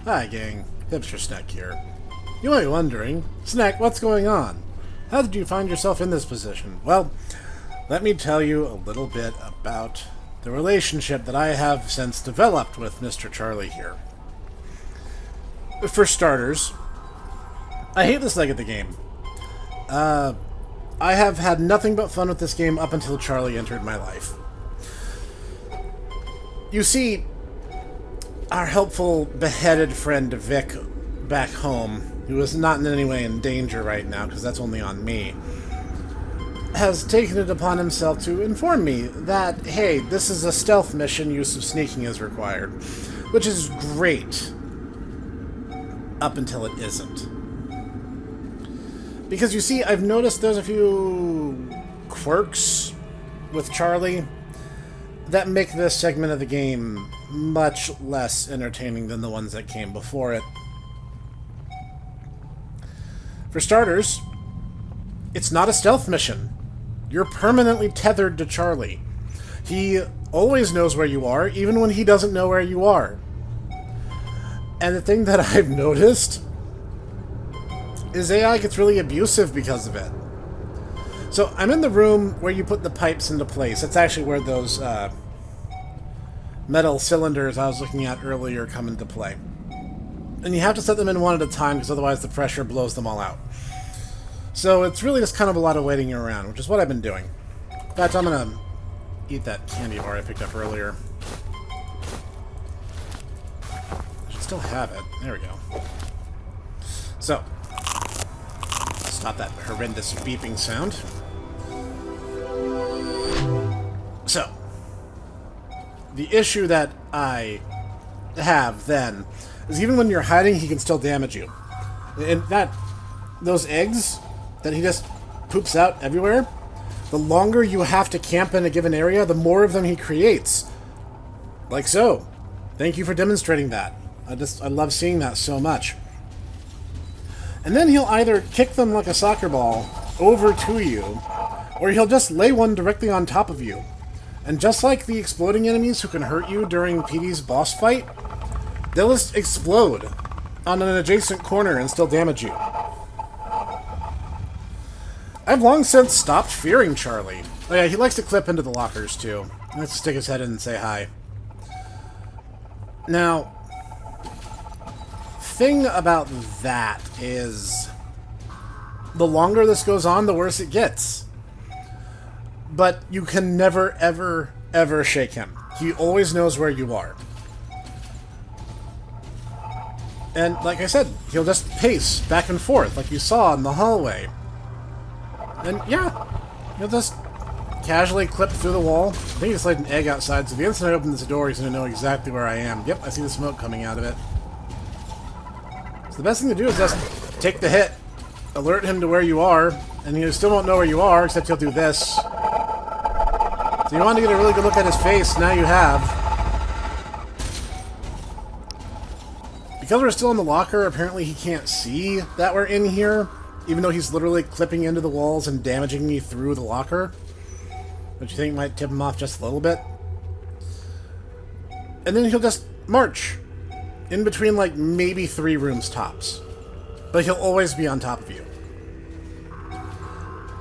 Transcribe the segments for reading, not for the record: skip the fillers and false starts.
Hi, gang. Hipster Snek here. You might be wondering, Snek, what's going on? How did you find yourself in this position? Well, let me tell you a little bit about the relationship that I have since developed with Mr. Charlie here. For starters, I hate this leg of the game. I have had nothing but fun with this game up until Charlie entered my life. You see, our helpful, beheaded friend Vic back home, who is not in any way in danger right now, because that's only on me, has taken it upon himself to inform me that, hey, this is a stealth mission, use of sneaking is required. Which is great. Up until it isn't. Because you see, I've noticed there's a few quirks with Charlie that make this segment of the game much less entertaining than the ones that came before it. For starters, it's not a stealth mission. You're permanently tethered to Charlie. He always knows where you are, even when he doesn't know where you are. And the thing that I've noticed is AI gets really abusive because of it. So I'm in the room where you put the pipes into place. That's actually where those metal cylinders I was looking at earlier come into play. And you have to set them in one at a time, because otherwise the pressure blows them all out. So it's really just kind of a lot of waiting around, which is what I've been doing. In fact, I'm going to eat that candy bar I picked up earlier. I should still have it. There we go. So, stop that horrendous beeping sound. So, the issue that I have then is even when you're hiding, he can still damage you. And those eggs that he just poops out everywhere, the longer you have to camp in a given area, the more of them he creates. Like so. Thank you for demonstrating that. I love seeing that so much. And then he'll either kick them like a soccer ball over to you, or he'll just lay one directly on top of you. And just like the exploding enemies who can hurt you during PD's boss fight, they'll just explode on an adjacent corner and still damage you. I've long since stopped fearing Charlie. Oh yeah, he likes to clip into the lockers too. He likes to stick his head in and say hi. Now, thing about that is, the longer this goes on, the worse it gets. But you can never, ever, ever shake him. He always knows where you are. And like I said, he'll just pace back and forth like you saw in the hallway. And yeah, he'll just casually clip through the wall. I think he just laid an egg outside, so the instant I open this door, he's going to know exactly where I am. Yep, I see the smoke coming out of it. So the best thing to do is just take the hit, alert him to where you are, and he still won't know where you are, except he'll do this. So you want to get a really good look at his face, now you have. Because we're still in the locker, apparently he can't see that we're in here, even though he's literally clipping into the walls and damaging me through the locker. Which you think might tip him off just a little bit. And then he'll just march in between, like, maybe 3 rooms tops. But he'll always be on top of you.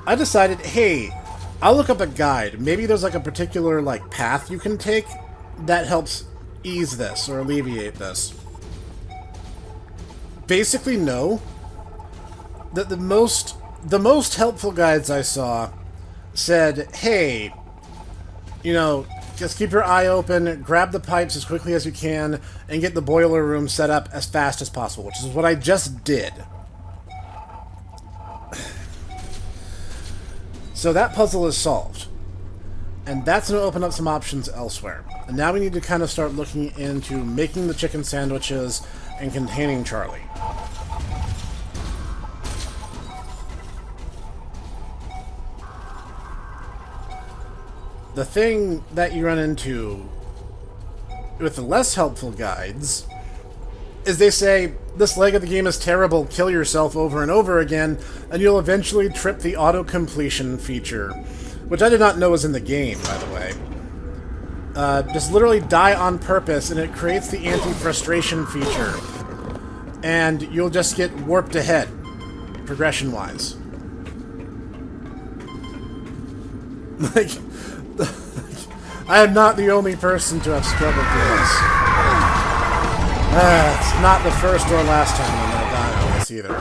I decided, hey, I'll look up a guide. Maybe there's like a particular like path you can take that helps ease this or alleviate this. Basically, no. That the most helpful guides I saw said, hey, you know, just keep your eye open, grab the pipes as quickly as you can, and get the boiler room set up as fast as possible, which is what I just did. So that puzzle is solved. And that's going to open up some options elsewhere. And now we need to kind of start looking into making the chicken sandwiches and containing Charlie. The thing that you run into with the less helpful guides is they say, this leg of the game is terrible, kill yourself over and over again, and you'll eventually trip the auto-completion feature, which I did not know was in the game, by the way. Just literally die on purpose, and it creates the anti-frustration feature, and you'll just get warped ahead, progression-wise. Like, I am not the only person to have struggled through this. It's not the first or last time I'm going to die on this either.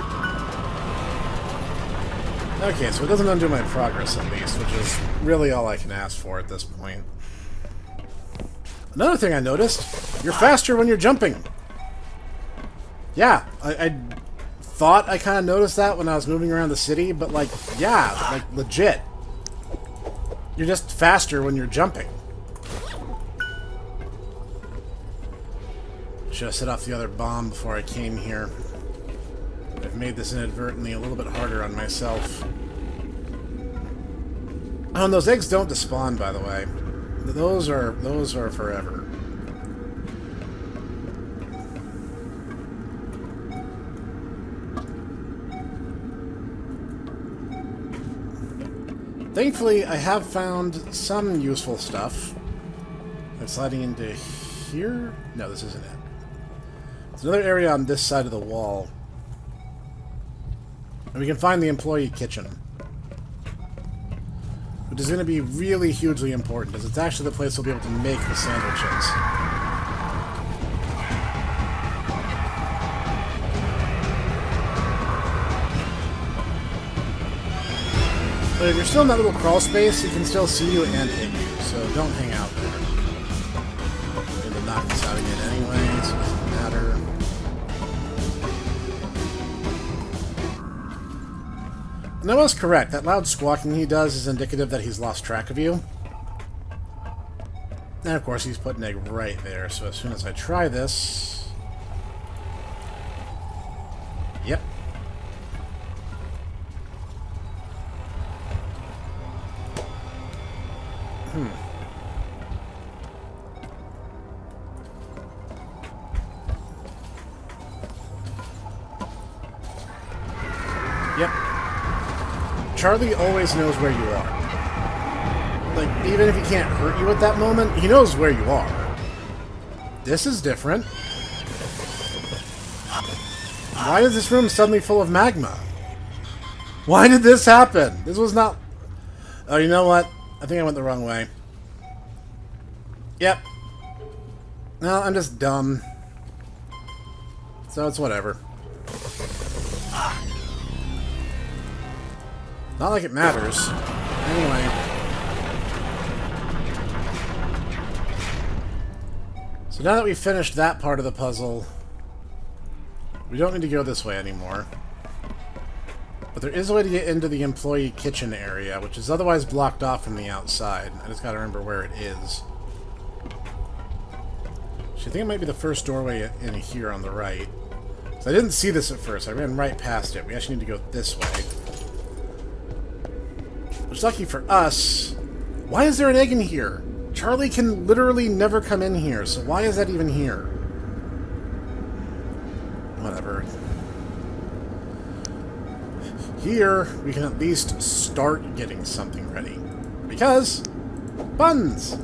Okay, so it doesn't undo my progress at least, which is really all I can ask for at this point. Another thing I noticed, you're faster when you're jumping. Yeah, I thought I kind of noticed that when I was moving around the city, but like, yeah, like legit. You're just faster when you're jumping. Should have set off the other bomb before I came here. I've made this inadvertently a little bit harder on myself. Oh, and those eggs don't despawn, by the way. Those are forever. Thankfully, I have found some useful stuff. I'm sliding into here? No, this isn't it. There's another area on this side of the wall. And we can find the employee kitchen. Which is going to be really hugely important, because it's actually the place we'll be able to make the sandwiches. But if you're still in that little crawl space, he can still see you and hit you, so don't hang out there. I'm going to knock this out again anyway, so it doesn't matter. And I was correct. That loud squawking he does is indicative that he's lost track of you. And of course, he's put an egg right there, so as soon as I try this... Yep. Yep. Charlie always knows where you are. Like, even if he can't hurt you at that moment, he knows where you are. This is different. Why is this room suddenly full of magma? Why did this happen? This was not... Oh, you know what? I think I went the wrong way. Yep. No, I'm just dumb. So it's whatever. Not like it matters. Anyway. So now that we've finished that part of the puzzle, we don't need to go this way anymore. But there is a way to get into the employee kitchen area, which is otherwise blocked off from the outside. I just gotta remember where it is. So I think it might be the first doorway in here on the right. So I didn't see this at first. I ran right past it. We actually need to go this way. Which, lucky for us... Why is there an egg in here? Charlie can literally never come in here, so why is that even here? Whatever. Here, we can at least start getting something ready. Because... buns!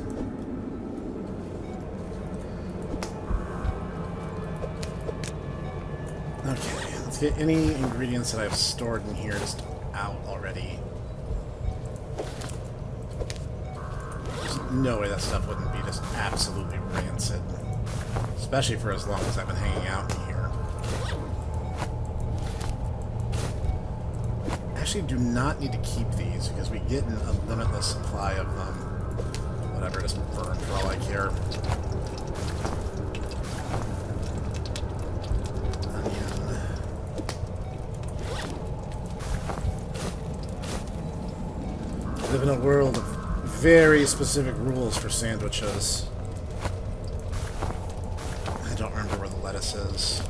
Okay, let's get any ingredients that I've stored in here just out already. There's no way that stuff wouldn't be just absolutely rancid. Especially for as long as I've been hanging out in here. Actually, do not need to keep these because we get a limitless supply of them. Whatever, just burn for all I care. Onion. I live in a world of very specific rules for sandwiches. I don't remember where the lettuce is.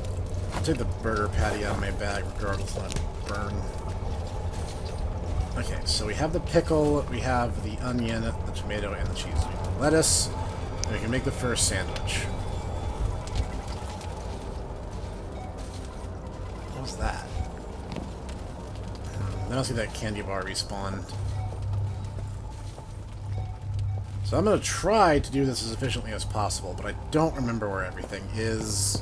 I'll take the burger patty out of my bag regardless of it burn. Okay, so we have the pickle, we have the onion, the tomato, and the cheese. We have the lettuce, and we can make the first sandwich. What was that? I don't see that candy bar respawn. So I'm going to try to do this as efficiently as possible, but I don't remember where everything is.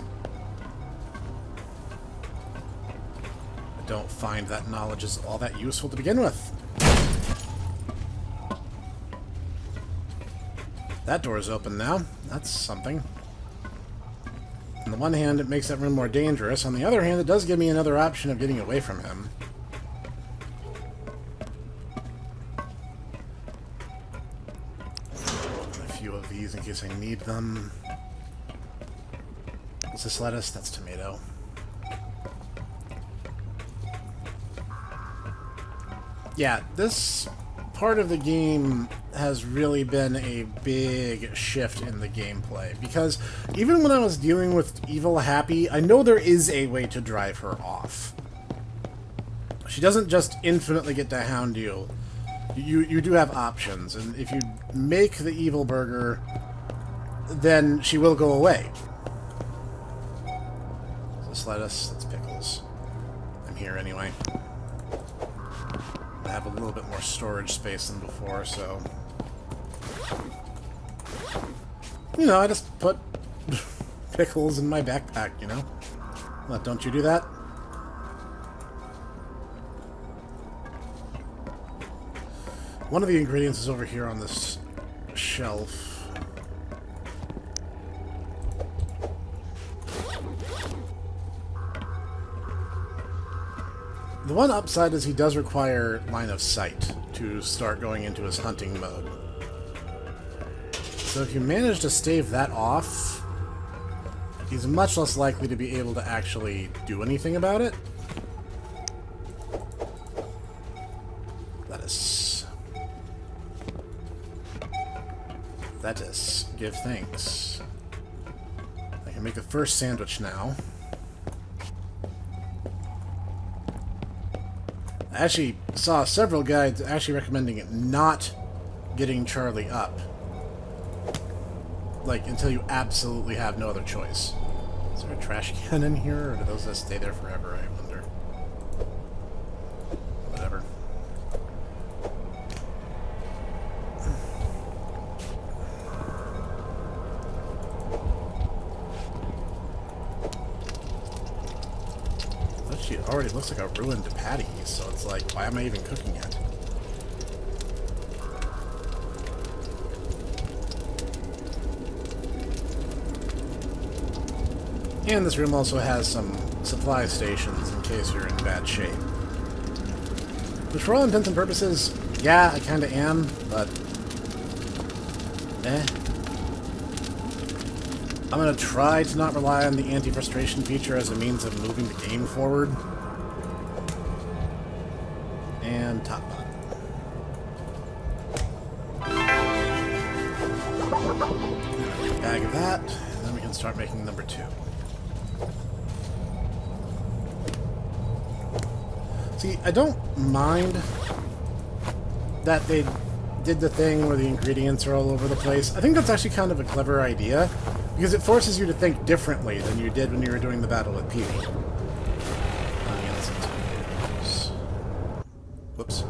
don't find that knowledge is all that useful to begin with. That door's open now. That's something. On the one hand, it makes that room more dangerous. On the other hand, it does give me another option of getting away from him. A few of these in case I need them. Is this lettuce? That's tomato. Yeah, this part of the game has really been a big shift in the gameplay, because even when I was dealing with Evil Happy, I know there is a way to drive her off. She doesn't just infinitely get to hound you. You do have options, and if you make the evil burger, then she will go away. Is this lettuce? That's pickles. I'm here anyway. I have a little bit more storage space than before, so... You know, I just put pickles in my backpack, you know? What, don't you do that? One of the ingredients is over here on this shelf. The one upside is he does require line of sight to start going into his hunting mode. So if you manage to stave that off, he's much less likely to be able to actually do anything about it. Lettuce. Lettuce. Give thanks. I can make the first sandwich now. I actually saw several guides actually recommending it not getting Charlie up. Like, until you absolutely have no other choice. Is there a trash can in here, or do those just stay there forever, I wonder? Whatever. She already looks like a ruined patty, so it's like, why am I even cooking it? And this room also has some supply stations in case you're in bad shape. Which, for all intents and purposes, yeah, I kinda am, but... I'm going to try to not rely on the anti-frustration feature as a means of moving the game forward. And top button. Bag of that, and then we can start making number 2. See, I don't mind that they did the thing where the ingredients are all over the place. I think that's actually kind of a clever idea, because it forces you to think differently than you did when you were doing the battle with Petey. Whoops.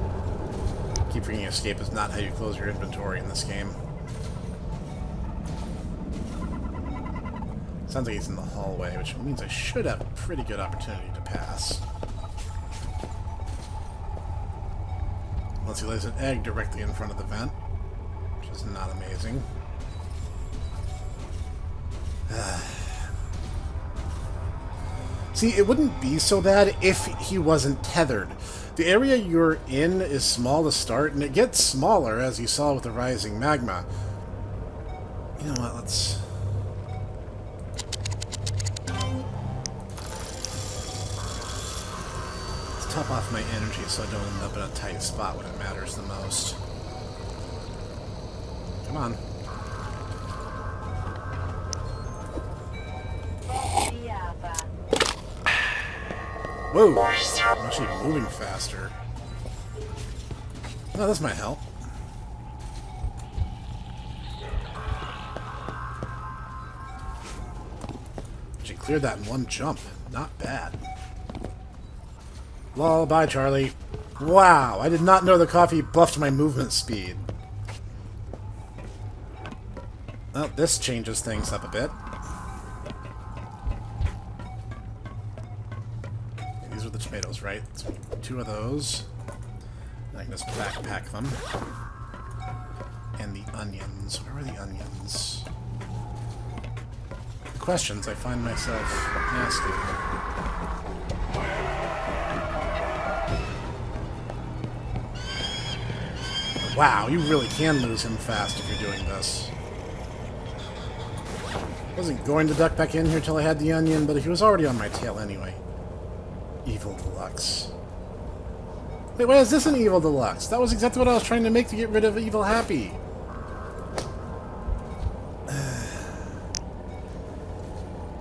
Keep forgetting escape is not how you close your inventory in this game. Sounds like he's in the hallway, which means I should have a pretty good opportunity to pass. Unless he lays an egg directly in front of the vent, which is not amazing. See, it wouldn't be so bad if he wasn't tethered. The area you're in is small to start, and it gets smaller, as you saw with the rising magma. You know what, let's top off my energy so I don't end up in a tight spot when it matters the most. Come on. Whoa! I'm actually moving faster. Oh, this might help. Actually cleared that in one jump. Not bad. Lol, bye, Charlie. Wow, I did not know the coffee buffed my movement speed. Well, this changes things up a bit. These those are the tomatoes, right? So 2 of those. And I can just backpack them. And the onions. Where are the onions? Questions I find myself asking. Wow, you really can lose him fast if you're doing this. Wasn't going to duck back in here till I had the onion, but he was already on my tail anyway. Evil Deluxe. Wait, why is this an Evil Deluxe? That was exactly what I was trying to make to get rid of Evil Happy.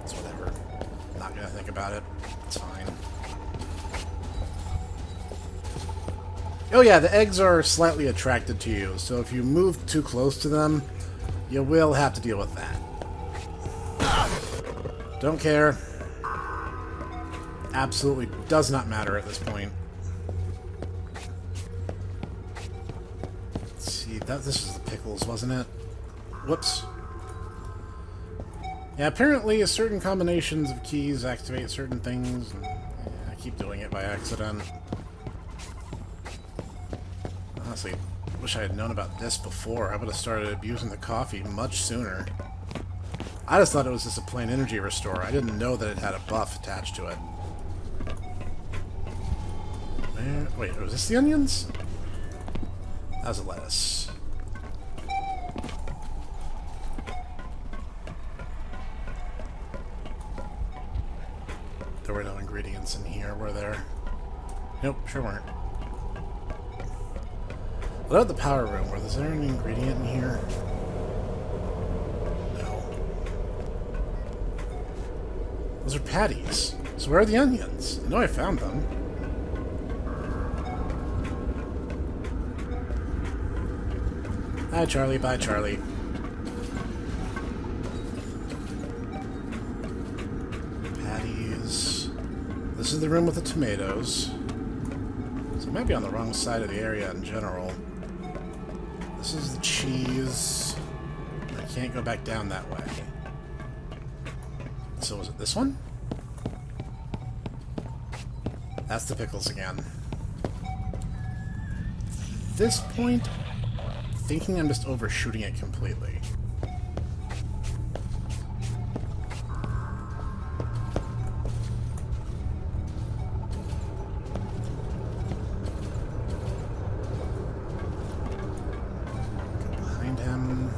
It's whatever. I'm not gonna think about it. It's fine. Oh yeah, the eggs are slightly attracted to you, so if you move too close to them, you will have to deal with that. Don't care. Absolutely does not matter at this point. Let's see, this was the pickles, wasn't it? Whoops. Yeah, apparently certain combinations of keys activate certain things, and I keep doing it by accident. Honestly, wish I had known about this before. I would have started abusing the coffee much sooner. I just thought it was just a plain energy restore. I didn't know that it had a buff attached to it. Wait, was this the onions? That was a lettuce. There were no ingredients in here, were there? Nope, sure weren't. What about the power room? Was there an ingredient in here? Those are patties. So where are the onions? I know I found them. Hi, Charlie. Bye, Charlie. Patties. This is the room with the tomatoes. So it might be on the wrong side of the area in general. This is the cheese. I can't go back down that way. So was it this one? That's the pickles again. At this point, thinking I'm just overshooting it completely. Go behind him.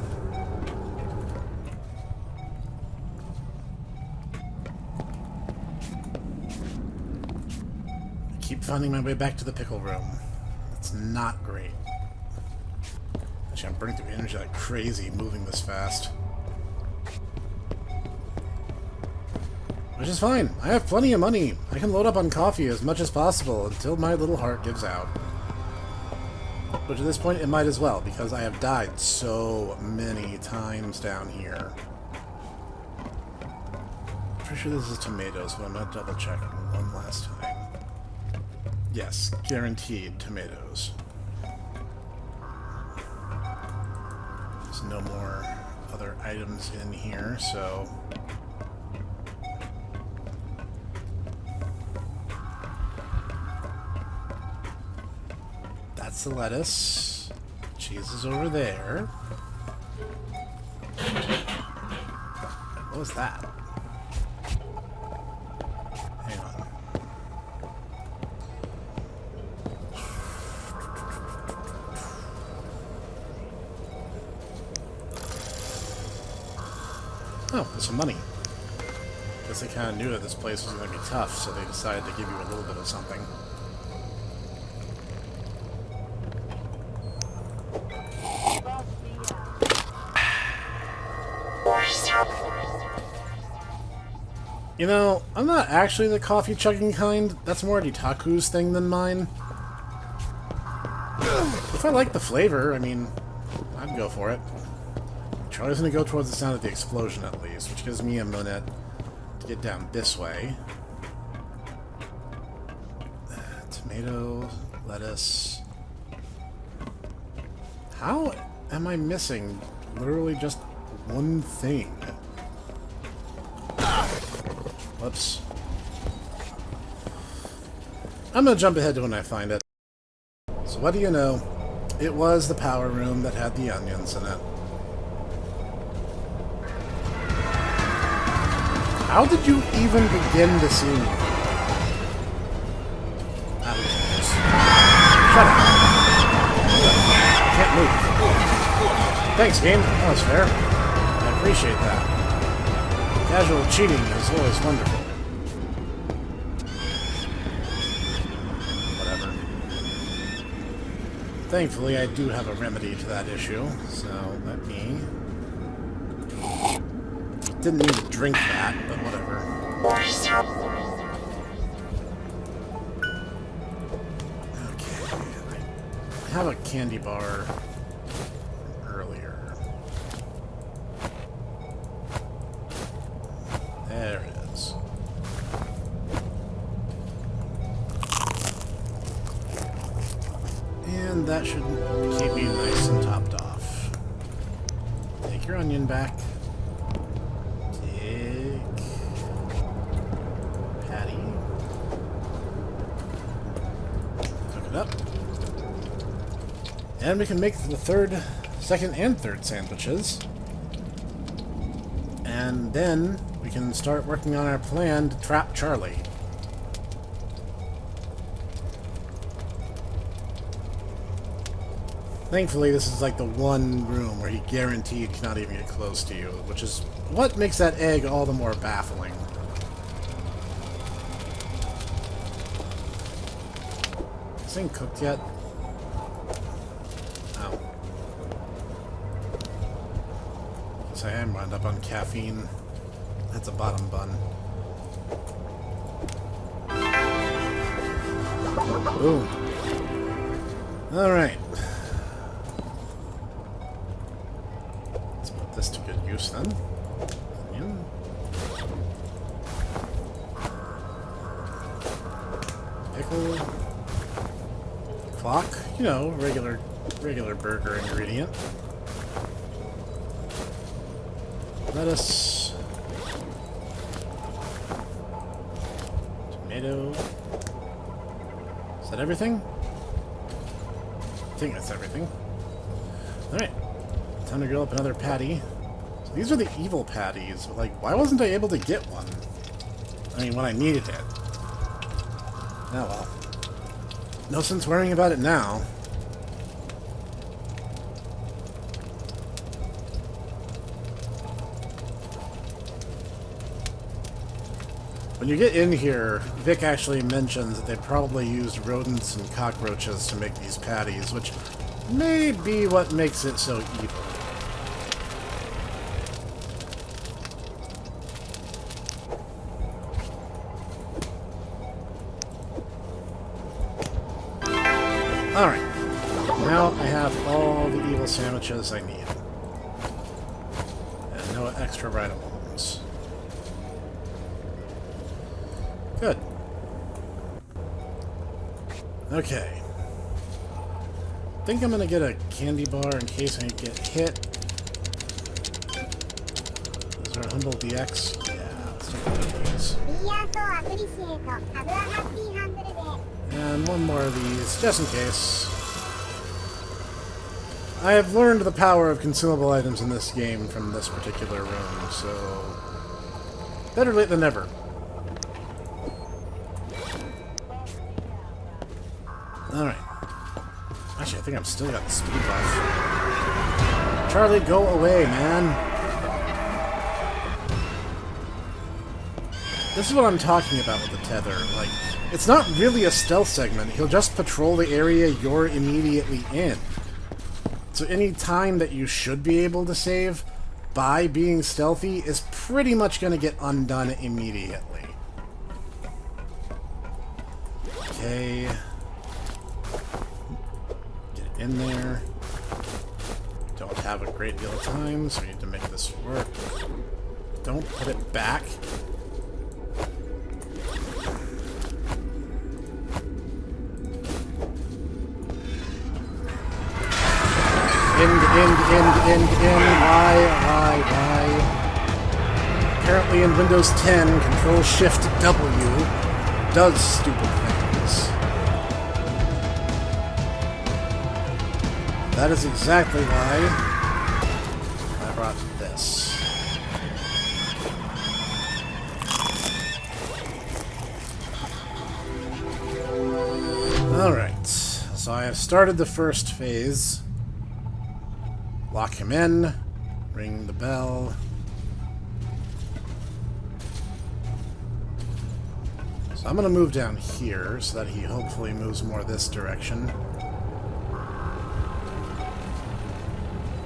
Keep finding my way back to the pickle room. It's not great. Actually, I'm burning through energy like crazy moving this fast. Which is fine. I have plenty of money. I can load up on coffee as much as possible until my little heart gives out. Which at this point it might as well, because I have died so many times down here. Pretty sure this is tomatoes, but I'm going to double check one last time. Yes, guaranteed tomatoes. There's no more other items in here, so... That's the lettuce. Cheese is over there. What was that? Hang on. Oh, there's some money. Guess they kind of knew that this place was going to be tough, so they decided to give you a little bit of something. You know, I'm not actually the coffee chugging kind. That's more Itaku's thing than mine. If I like the flavor, I mean, I'd go for it. Charlie's gonna go towards the sound of the explosion at least, which gives me a minute to get down this way. Tomato, lettuce. How am I missing literally just one thing? Whoops. I'm gonna jump ahead to when I find it. So what do you know? It was the power room that had the onions in it. How did you even begin to see me? Shut up. I can't move. Thanks, game. That was fair. I appreciate that. Casual cheating is always wonderful. Whatever. Thankfully, I do have a remedy to that issue, so let me... Didn't need to drink that, but whatever. Okay. I have a candy bar from earlier. There it is. And that should keep me nice and topped off. Take your onion back. Up. And we can make the second and third sandwiches. And then we can start working on our plan to trap Charlie. Thankfully, this is like the one room where he guaranteed cannot even get close to you, which is what makes that egg all the more baffling. Thing cooked yet? Oh. Guess I am wound up on caffeine. That's a bottom bun. Boom. Alright. Let's put this to good use then. Onion. Pickle. Clock, you know, regular burger ingredient. Lettuce. Tomato. Is that everything? I think that's everything. Alright. Time to grill up another patty. So these are the evil patties. Like, why wasn't I able to get one? I mean, when I needed it. Oh well. No sense worrying about it now. When you get in here, Vic actually mentions that they probably used rodents and cockroaches to make these patties, which may be what makes it so evil. Alright, now I have all the evil sandwiches I need. And no extra ride-alongs. Good. Okay. I think I'm gonna get a candy bar in case I get hit. Is there a Humble DX? Yeah, let's take one of these. And one more of these, just in case. I have learned the power of consumable items in this game from this particular room, so... better late than never. Alright. Actually, I think I'm still got the speed buff. Charlie, go away, man! This is what I'm talking about with the tether. Like, it's not really a stealth segment. He'll just patrol the area you're immediately in. So any time that you should be able to save by being stealthy is pretty much going to get undone immediately. Okay. Get it in there. Don't have a great deal of time, so we need to make this work. Don't put it back. End. Why? Apparently in Windows 10, Control-Shift-W does stupid things. That is exactly why I brought this. Alright, so I have started the first phase. Lock him in, ring the bell. So I'm going to move down here so that he hopefully moves more this direction.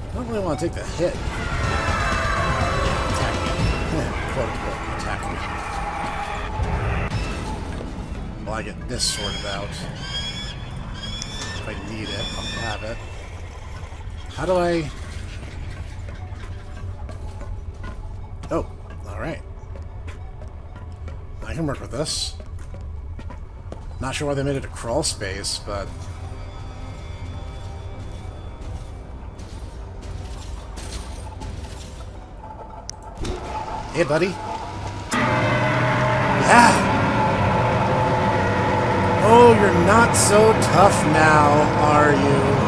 I don't really want to take the hit. Attack me. Quote unquote, attack me. While I get this sorted out. If I need it, I'll have it. How do I... Oh, alright. I can work with this. Not sure why they made it a crawl space, but... Hey, buddy. Yeah! Oh, you're not so tough now, are you?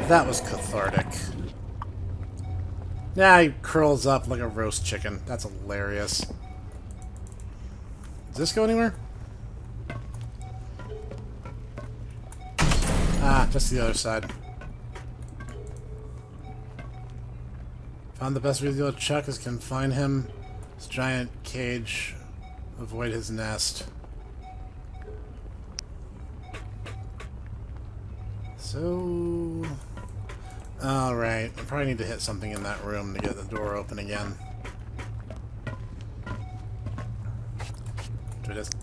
That was cathartic. Now he curls up like a roast chicken. That's hilarious. Does this go anywhere? Ah, just the other side. Found the best way to deal with Chuck is confine him. His giant cage. Avoid his nest. So... Alright, I probably need to hit something in that room to get the door open again. Do I just...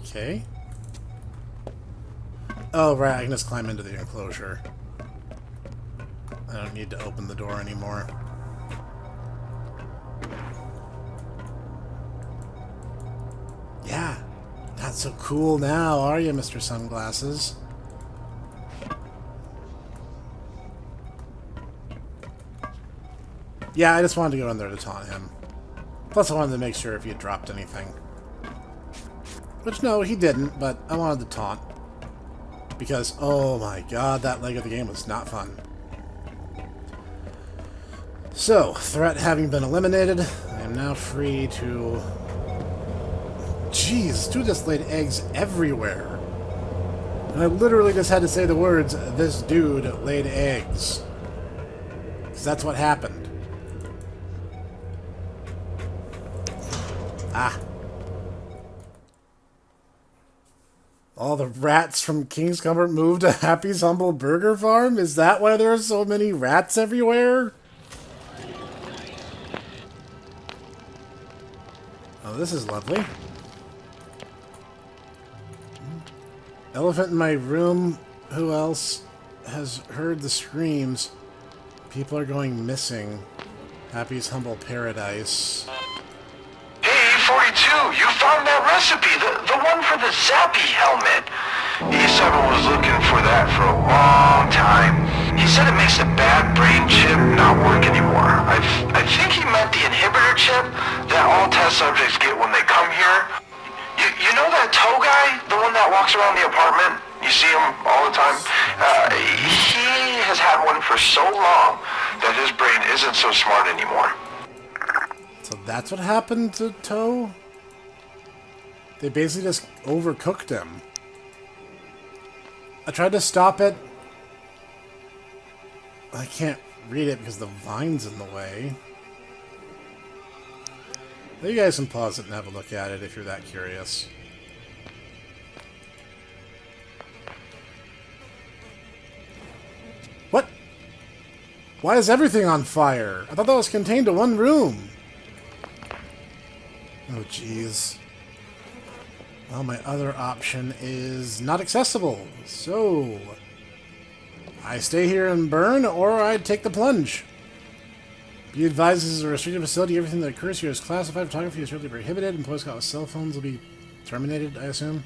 Okay. Oh, right, I can just climb into the enclosure. I don't need to open the door anymore. Yeah. Not so cool now, are you, Mr. Sunglasses? Yeah, I just wanted to go in there to taunt him. Plus, I wanted to make sure if he had dropped anything. Which, no, he didn't, but I wanted to taunt. Because, oh my god, that leg of the game was not fun. So, threat having been eliminated, I am now free to... Jeez, this dude just laid eggs everywhere. And I literally just had to say the words, this dude laid eggs. Because that's what happened. Ah. All the rats from King's Comfort moved to Happy's Humble Burger Farm? Is that why there are so many rats everywhere? Oh, this is lovely. Elephant in my room. Who else has heard the screams? People are going missing. Happy's Humble Paradise. Hey, 42, you found that recipe, the one for the Zappy helmet. E7 was looking for that for a long time. He said it makes the bad brain chip not work anymore. I think he meant the inhibitor chip that all test subjects get when they come here. You know that toe guy? The one that walks around the apartment? You see him all the time? He has had one for so long that his brain isn't so smart anymore. So that's what happened to Toe? They basically just overcooked him. I tried to stop it. I can't read it because the vine's in the way. You guys can pause it and have a look at it if you're that curious. What? Why is everything on fire? I thought that was contained to one room. Oh, jeez. Well, my other option is not accessible. So, I stay here and burn, or I take the plunge. Be advised, this is a restricted facility. Everything that occurs here is classified. Photography is strictly prohibited. Employees caught with cell phones will be terminated, I assume.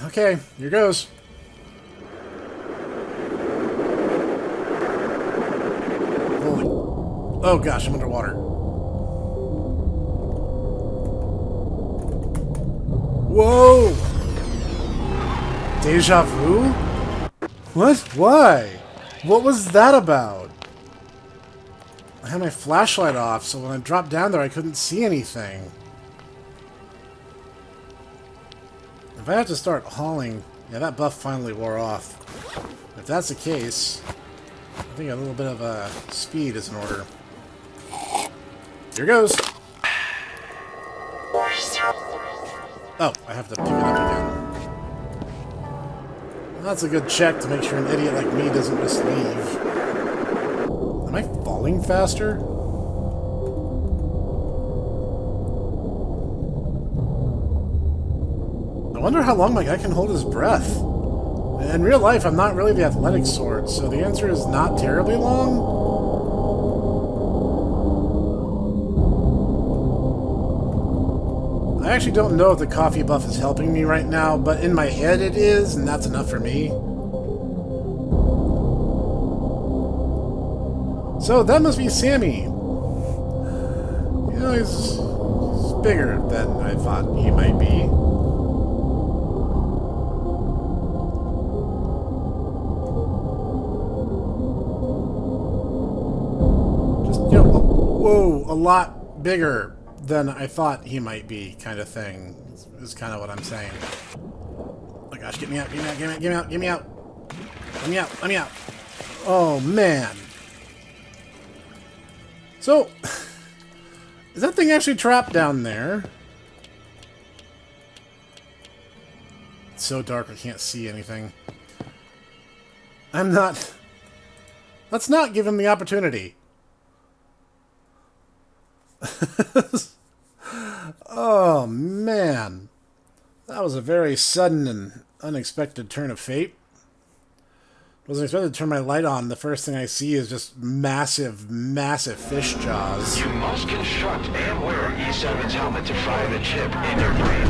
Okay, here goes. Holy Oh gosh, I'm underwater. Whoa! Deja vu? What? Why? What was that about? I had my flashlight off, so when I dropped down there, I couldn't see anything. If I have to start hauling... Yeah, that buff finally wore off. If that's the case, I think a little bit of speed is in order. Here goes! Oh, I have to pick it up again. That's a good check to make sure an idiot like me doesn't just leave. Am I falling faster? I wonder how long my guy can hold his breath. In real life, I'm not really the athletic sort, so the answer is not terribly long. I actually don't know if the coffee buff is helping me right now, but in my head it is, and that's enough for me. So that must be Sammy. You know, he's bigger than I thought he might be. Just, you know, whoa, a lot bigger than I thought he might be, kind of thing, is kind of what I'm saying. Oh gosh, get me out, get me out, get me out, get me out, get me out. Let me out, let me out. Oh, man. So, is that thing actually trapped down there? It's so dark I can't see anything. I'm not... Let's not give him the opportunity. Oh, man. That was a very sudden and unexpected turn of fate. Wasn't expected to turn my light on. The first thing I see is just massive, massive fish jaws. You must construct and wear E7's helmet to fry the chip in your brain.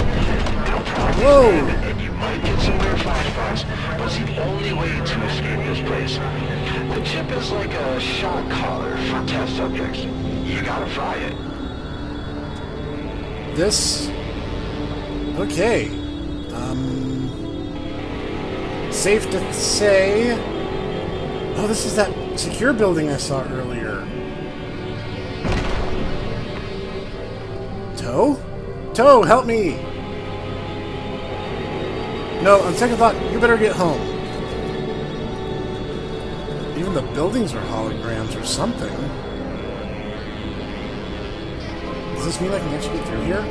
It'll probably Whoa! land, and you might get some weird flashbacks, but it's the only way to escape this place. The chip is like a shock collar for test subjects. You gotta fry it. This... Okay. Safe to say... Oh, this is that secure building I saw earlier. Toe? Toe, help me! No, on second thought, you better get home. Even the buildings are holograms or something. Does this mean I can actually get through here?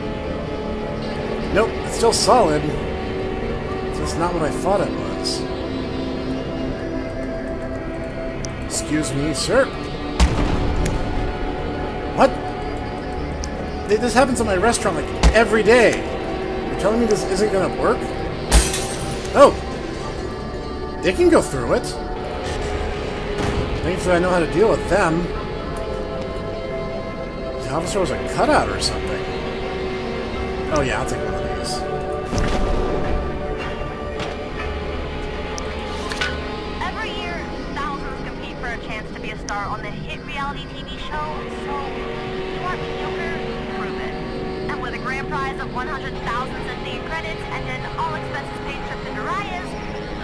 Nope, it's still solid. It's just not what I thought it was. Excuse me, sir. What? This happens at my restaurant like every day. You're telling me this isn't gonna work? Oh! They can go through it. Thankfully I know how to deal with them. The officer was a cutout or something. Oh yeah, I'll take one of these. Every year, thousands compete for a chance to be a star on the hit reality TV show, so you want mediocre? Prove it. And with a grand prize of 100,000 in name credits and an all-expenses paid trip to Darius,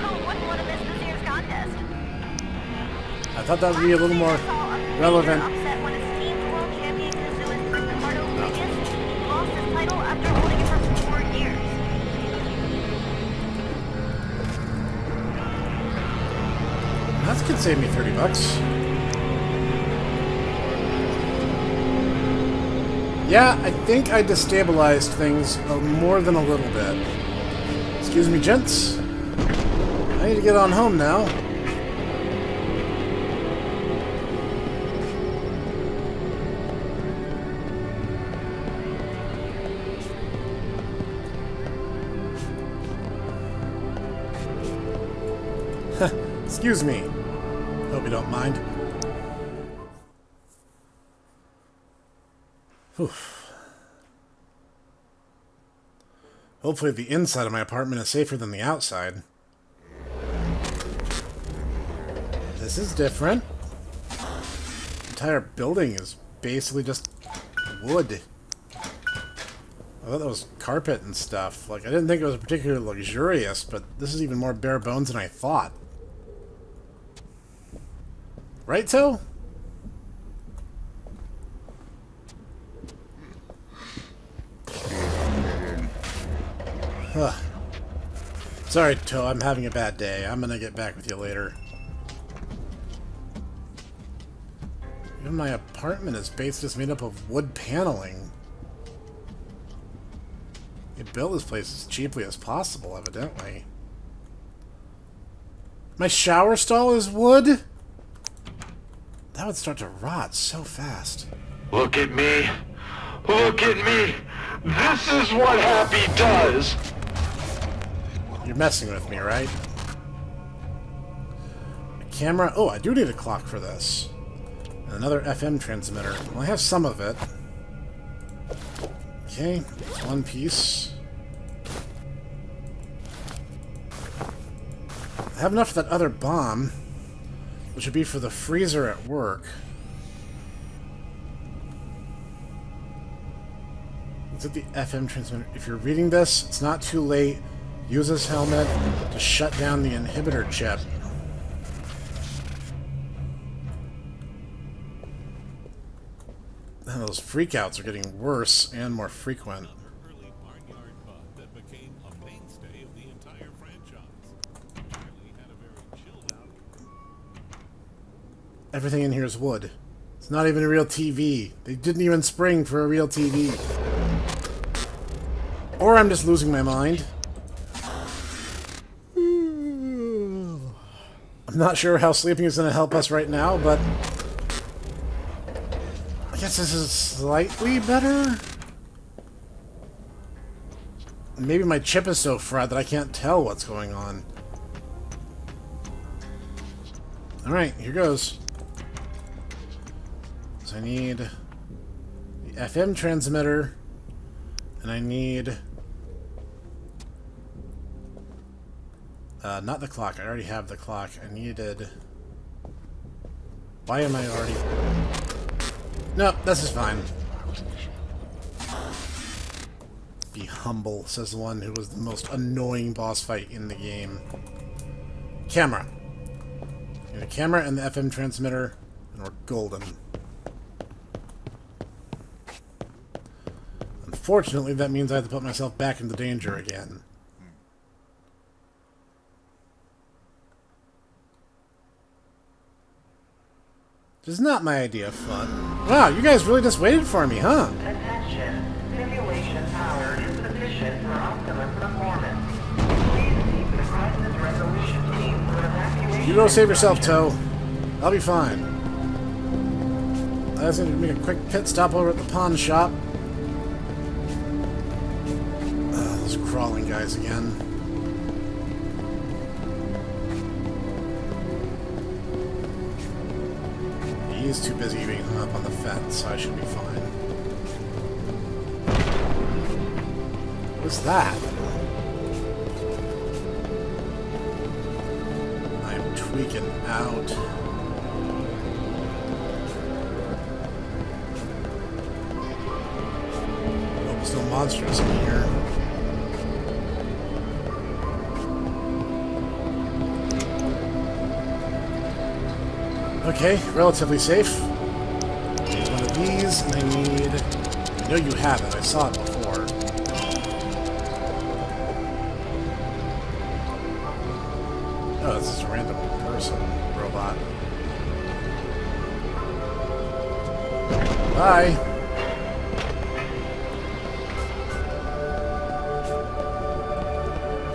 who wouldn't want to miss this year's contest? I thought that would be a little more relevant. Upset when his team's world champion Kazua's Ricardo Vegas lost his title after holding it for 4 years. That could save me $30. Yeah, I think I destabilized things more than a little bit. Excuse me, gents. I need to get on home now. Excuse me. Hope you don't mind. Whew. Hopefully the inside of my apartment is safer than the outside. This is different. I'm entire building is basically just wood. I thought that was carpet and stuff. Like, I didn't think it was particularly luxurious, but this is even more bare bones than I thought. Right, Toe? Huh. Sorry, Toe, I'm having a bad day. I'm gonna get back with you later. Even my apartment is basically just made up of wood paneling. They built this place as cheaply as possible, evidently. My shower stall is wood? That would start to rot so fast. Look at me. Look at me. This is what happy does. You're messing with me, right? A camera. Oh, I do need a clock for this. And another FM transmitter. Well, I have some of it. Okay, one piece. I have enough for that other bomb, which would be for the freezer at work. Is it the FM transmitter? If you're reading this, it's not too late. Use this helmet to shut down the inhibitor chip. And those freakouts are getting worse and more frequent. Early barnyard pub that became a mainstay of the entire franchise. Charlie had a very chilled out. Everything in here is wood. It's not even a real TV. They didn't even spring for a real TV. Or I'm just losing my mind. I'm not sure how sleeping is going to help us right now, but I guess this is slightly better. Maybe my chip is so fried that I can't tell what's going on. Alright, here goes. So I need the FM transmitter, and I need... not the clock. I already have the clock. I needed... Why am I already... No, this is fine. Be humble, says the one who was the most annoying boss fight in the game. Camera. Need a camera and the FM transmitter, and we're golden. Unfortunately, that means I have to put myself back into danger again. This is not my idea of fun. Wow, you guys really just waited for me, huh? Attention. Simulation power insufficient for optimum performance. Please keep the crisis resolution team for evacuation. You go save yourself, Toe. I'll be fine. I was going to make a quick pit stop over at the pawn shop. Those crawling guys again. He's too busy being hung up on the fence, so I should be fine. What's that? I'm tweaking out. Hope there's no monsters in here. Okay, relatively safe. Need one of these, and I need... I know you have it, I saw it before. Oh, this is a random person. Robot. Bye!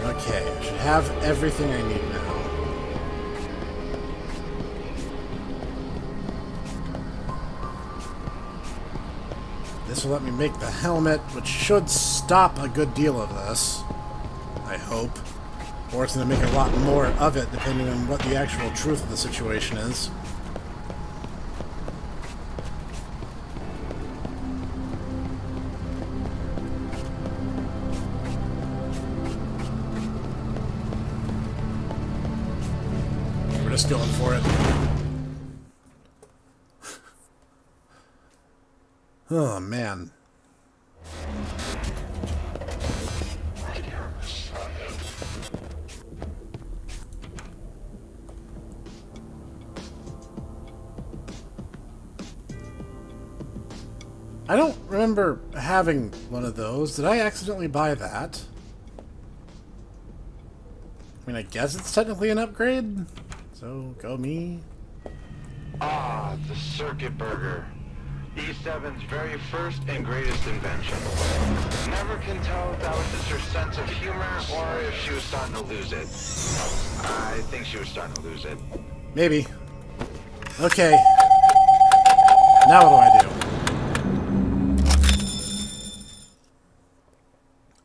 Okay, I should have everything I need now. This will let me make the helmet, which should stop a good deal of this. I hope. Or it's going to make a lot more of it, depending on what the actual truth of the situation is. We're just going for it. Oh, man. I don't remember having one of those. Did I accidentally buy that? I mean, I guess it's technically an upgrade. So, go me. Ah, the circuit burger. E7's very first and greatest invention. Never can tell if that was just her sense of humor or if she was starting to lose it. I think she was starting to lose it. Maybe. Okay. Now what do?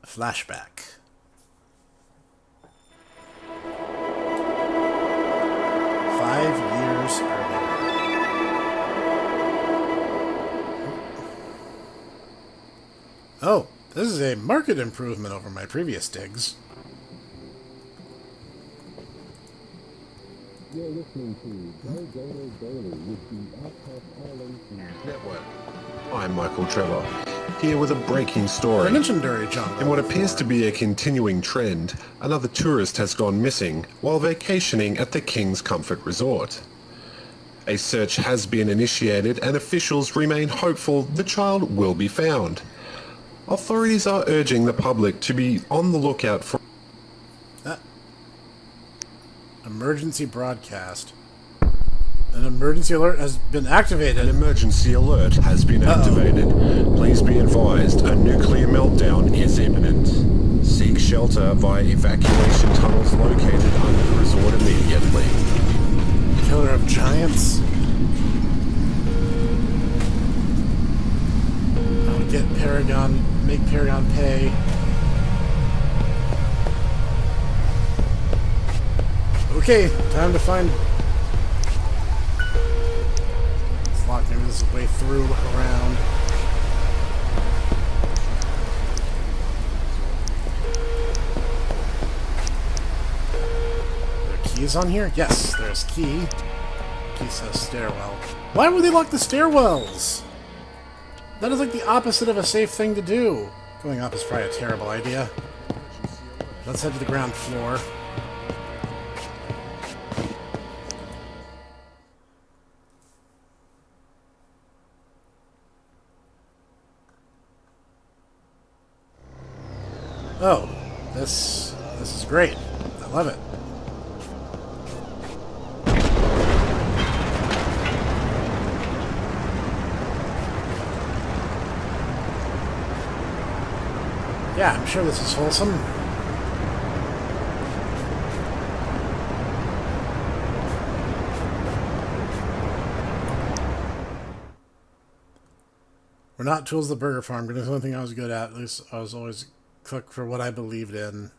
Flashback. Five years earlier. Oh, this is a marked improvement over my previous digs. You're listening to Go Gator Daily with the Outcast Island Network. I'm Michael Trevor, here with a breaking I story. mentioned Dirty Jungle. In what appears to be a continuing trend, another tourist has gone missing while vacationing at the King's Comfort Resort. A search has been initiated and officials remain hopeful the child will be found. Authorities are urging the public to be on the lookout for Emergency broadcast. An emergency alert has been activated. An emergency alert has been activated. Please be advised, a nuclear meltdown is imminent. Seek shelter via evacuation tunnels located under the resort immediately. Killer of giants. I'll get Paragon, make Paragon pay. Okay, time to find. It's locked. Maybe this is a way through, around. Are there keys on here? Yes, there's key. Key says stairwell. Why would they lock the stairwells? That is like the opposite of a safe thing to do. Going up is probably a terrible idea. Let's head to the ground floor. Oh, this is great. I love it. Yeah, I'm sure this is wholesome. We're not tools of the burger farm, but it's the only thing I was good at. At least I was always cook for what I believed in.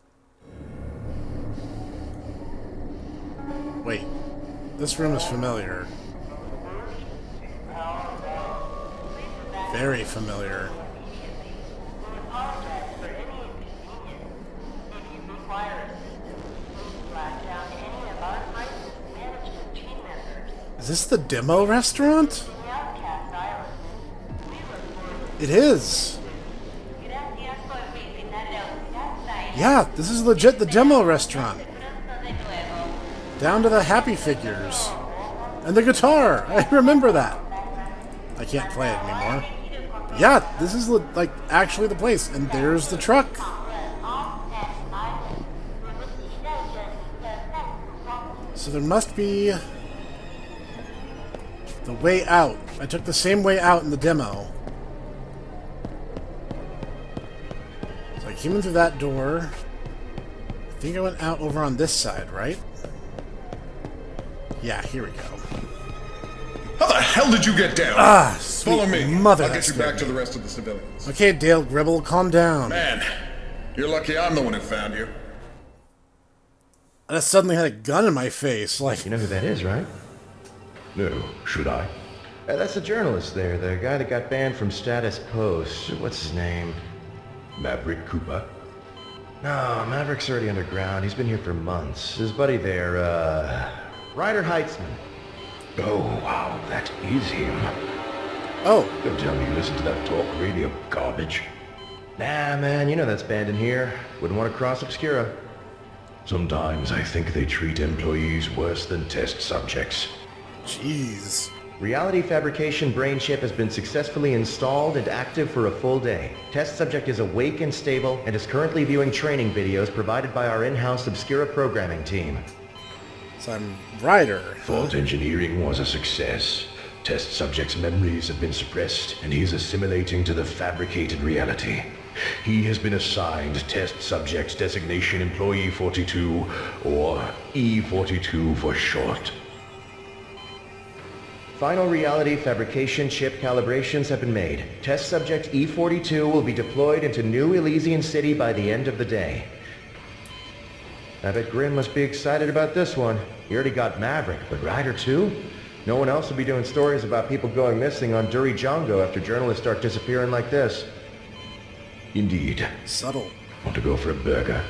Wait, this room is familiar. Very familiar. Is this the demo restaurant? It is. Yeah, this is legit the demo restaurant. Down to the happy figures. And the guitar. I remember that. I can't play it anymore. Yeah, this is like actually the place. And there's the truck. So there must be the way out. I took the same way out in the demo. So I came in through that door. I think I went out over on this side, right? Yeah, here we go. How the hell did you get down? Ah, sweet Follow me. mother. I'll get you back to the rest of the civilians. Okay, Dale Gribble, calm down. Man, you're lucky I'm the one who found you. I just suddenly had a gun in my face, like... You know who that is, right? No, should I? That's the journalist there, the guy that got banned from Status Post. What's his name? Maverick Cooper. No, Maverick's already underground. He's been here for months. His buddy there, Ryder Heitzman. Oh, wow, that is him. Oh, Don't tell me you listen to that talk radio garbage. Nah, man, you know that's banned in here. Wouldn't want to cross Obscura. Sometimes I think they treat employees worse than test subjects. jeez. Reality fabrication brain chip has been successfully installed and active for a full day. Test subject is awake and stable and is currently viewing training videos provided by our in-house Obscura programming team. So I'm Ryder. Fault engineering was a success. Test subject's memories have been suppressed, and he's assimilating to the fabricated reality. He has been assigned Test Subject Designation Employee 42, or E42 for short. Final reality fabrication chip calibrations have been made. Test subject E42 will be deployed into New Elysian City by the end of the day. I bet Grim must be excited about this one. He already got Maverick, but Ryder too? No one else will be doing stories about people going missing on Duri Jongo after journalists start disappearing like this. Indeed. Subtle. Want to go for a burger?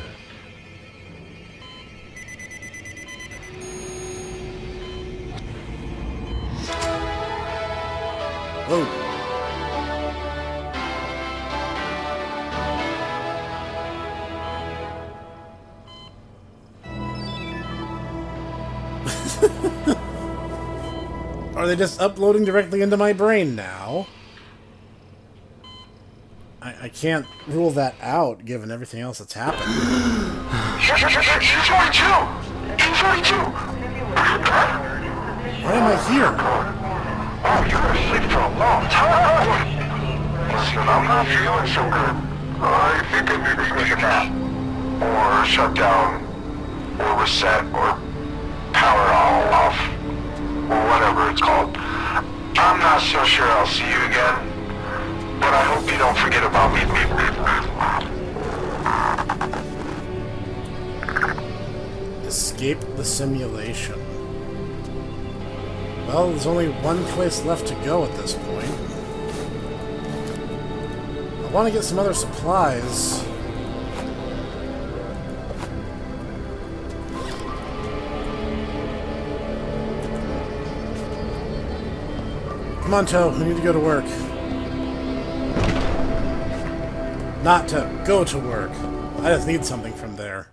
Oh. Are they just uploading directly into my brain now? I can't rule that out, given everything else that's happened. E42! E42! Why am I here? Oh, you were asleep for a long time. Listen, I'm not feeling so good. I think I need to take a nap. Or shut down. Or reset. Or power all off. Or whatever it's called. I'm not so sure I'll see you again. But I hope you don't forget about me. Escape the simulation. Well, there's only one place left to go at this point. I want to get some other supplies. Come on, Toe. We need to go to work. Not to go to work. I just need something from there.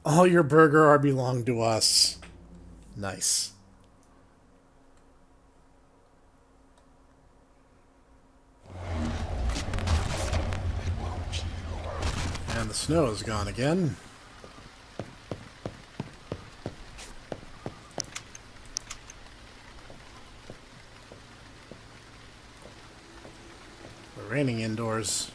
All your burger are belong to us. Nice. And the snow is gone again. We're raining indoors.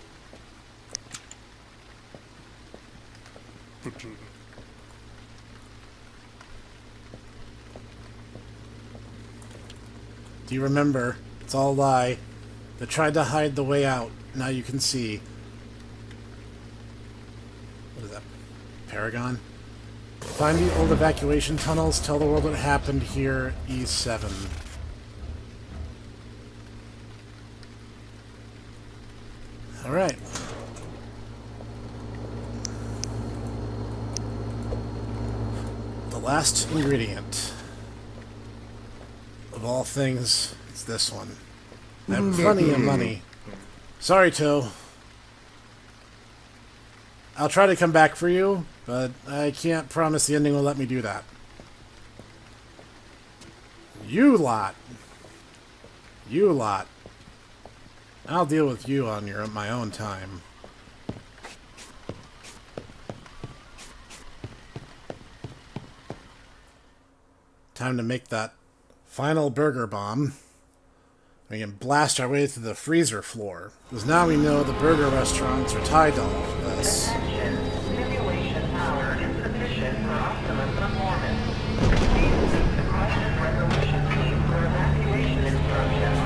Do you remember? It's all a lie. They tried to hide the way out. Now you can see. What is that? Paragon? Find the old evacuation tunnels. Tell the world what happened here. E7. Alright. The last ingredient. Of all things, it's this one. I have plenty of money. Sorry, Toe. I'll try to come back for you, but I can't promise the ending will let me do that. You lot. You lot. I'll deal with you on my own time. Time to make that final burger bomb. We can blast our way to the freezer floor. Because now we know the burger restaurants are tied to all of this. Attention. Simulation power insufficient for optimum performance. Please seek the crisis resolution team for evacuation instructions.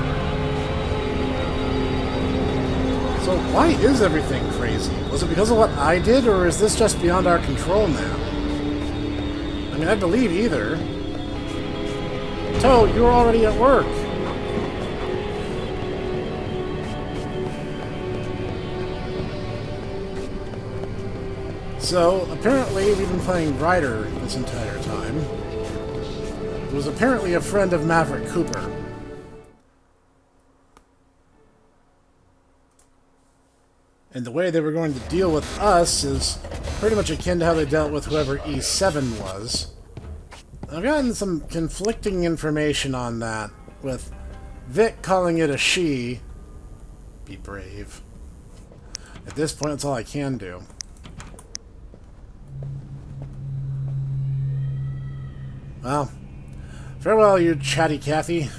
So why is everything crazy? Was it because of what I did, or is this just beyond our control now? I mean, I believe either. Toad, you were already at work. So, apparently we've been playing Ryder this entire time. It was apparently a friend of Maverick Cooper. And the way they were going to deal with us is pretty much akin to how they dealt with whoever E7 was. I've gotten some conflicting information on that, with Vic calling it a she. Be brave. At this point, that's all I can do. Well, farewell, you chatty Cathy.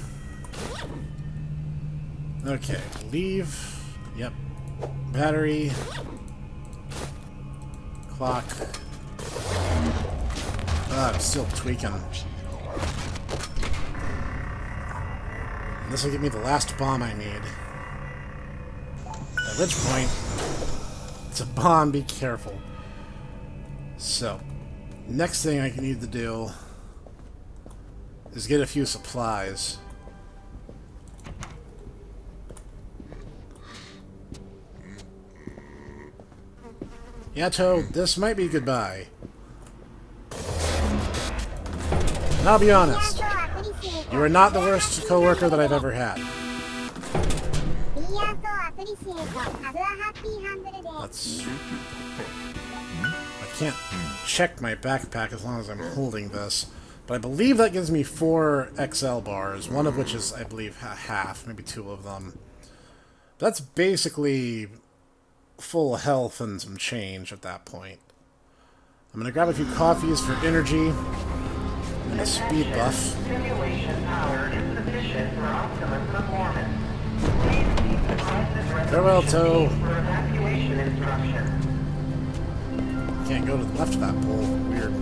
Okay, leave. Yep. Battery. Clock. I'm still tweaking. This will give me the last bomb I need. At which point, it's a bomb, be careful. So, next thing I need to do is get a few supplies. Yato, this might be goodbye. And I'll be honest, you are not the worst coworker that I've ever had. I can't check my backpack as long as I'm holding this, but I believe that gives me 4 XL bars, one of which is, I believe, half, maybe 2 of them. That's basically full health and some change at that point. I'm gonna grab a few coffees for energy and a speed buff. Simulation power insufficient for optimum performance. Please keep the crisis Farewell, resolution Toe. team for evacuation instructions. Can't go to the left of that pole. Weird.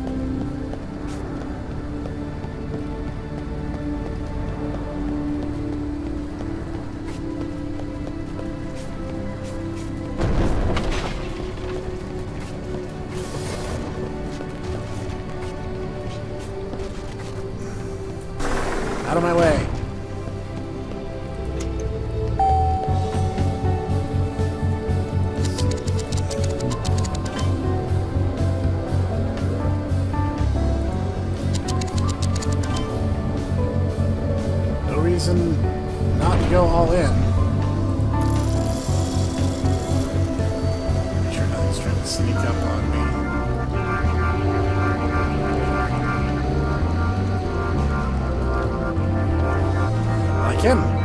Out of my way. No reason not to go all in. Make sure nothing's trying to sneak up on me. Like him. Alright.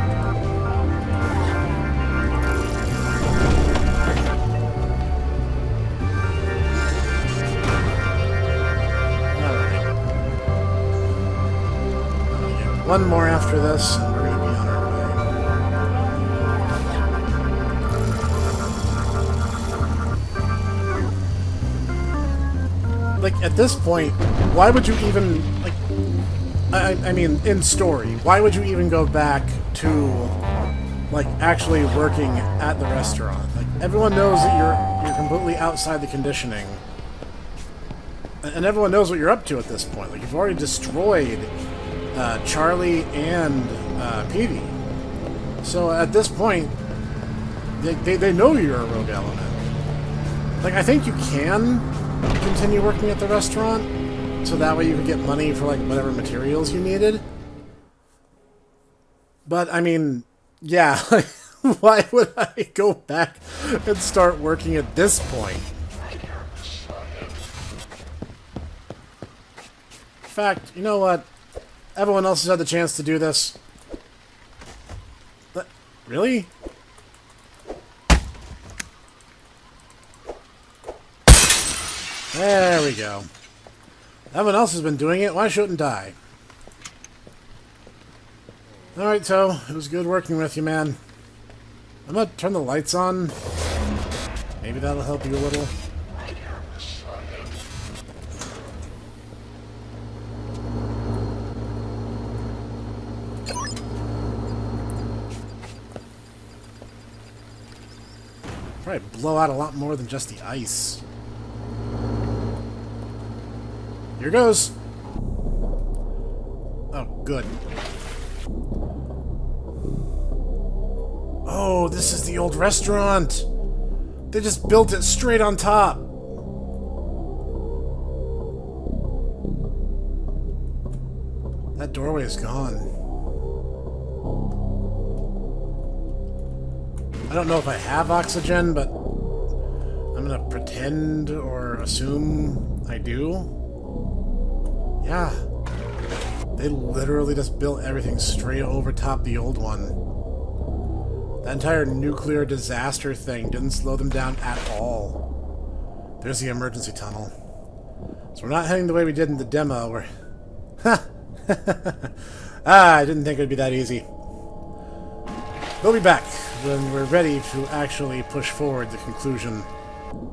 One more after this, and we're going to be on our way. Like, at this point, why would you even, like, I mean, in story, why would you even go back to, like, actually working at the restaurant? Like, everyone knows that you're completely outside the conditioning. And everyone knows what you're up to at this point. Like, you've already destroyed Charlie and Petey. So at this point, they know you're a rogue element. Like, I think you can continue working at the restaurant, so that way you could get money for, like, whatever materials you needed. But, I mean, yeah, like, why would I go back and start working at this point? In fact, you know what? Everyone else has had the chance to do this. But, really? There we go. Everyone else has been doing it. Why shouldn't I? Alright, Toe. It was good working with you, man. I'm gonna turn the lights on. Maybe that'll help you a little. Probably blow out a lot more than just the ice. Here goes. Oh, good. Oh, this is the old restaurant. They just built it straight on top. That doorway is gone. I don't know if I have oxygen, but I'm gonna pretend or assume I do. Yeah. They literally just built everything straight over top the old one. That entire nuclear disaster thing didn't slow them down at all. There's the emergency tunnel. So we're not heading the way we did in the demo. We're... Ha! I didn't think it would be that easy. We'll be back when we're ready to actually push forward the conclusion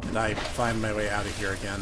and I find my way out of here again.